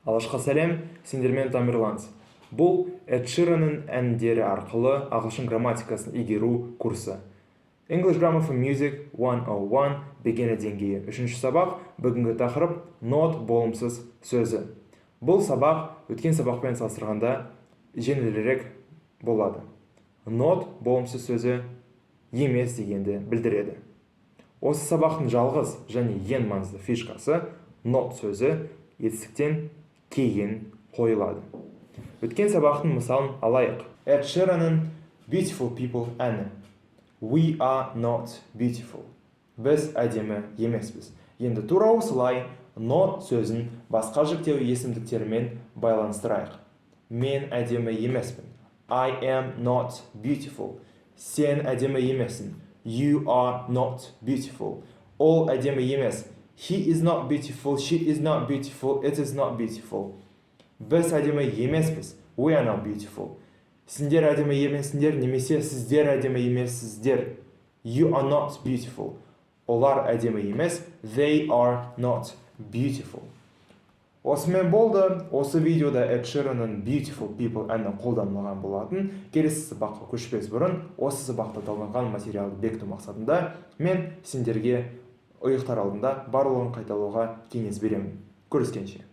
Алашқа сәлем, сендермен Тамерланс. Бұл Эд Ширанның әндері арқылы ағылшын грамматикасын игеру курсы. English Grammar for Music 101 бегені деңгейі. Үшінші сабақ, бүгінгі тақырып not болымсыз сөзі. Бұл сабақ өткен сабақпен салыстырғанда жеңілірек болады. Not болымсыз сөзі емес дегенді білдіреді. Осы сабақтың жалғыз және ең маңызды фишкасы not сөзі етістіктен кейін қойылады. Өткен сабақтың мысалын алайық. Эд Ширанның Beautiful People әні. We are not beautiful. Біз әдемі емеспіз. Енді тура осылай not сөзін басқа жіктеу есімдіктерімен байланыстырайық. Мен әдемі емеспін. I am not beautiful. Сен әдемі емессің. You are not beautiful. Ол әдемі емес. He is not beautiful, she is not beautiful, it is not beautiful. Біз әдемі емеспіз. We are not beautiful. Сендер әдемі емессіңдер, немесе сіздер әдемі емессіздер. You are not beautiful. Олар әдемі емес. They are not beautiful. Осымен болды. Осы видеода Эд Ширанның Beautiful People әні қолданылған болатын. Келесі сабаққа көшпес бұрын, осы сабақта талданған материалды бекіту мақсатында мен сендерге ұйықтар алдында барлығын қайталауға кеңес беремін. Көріскенше.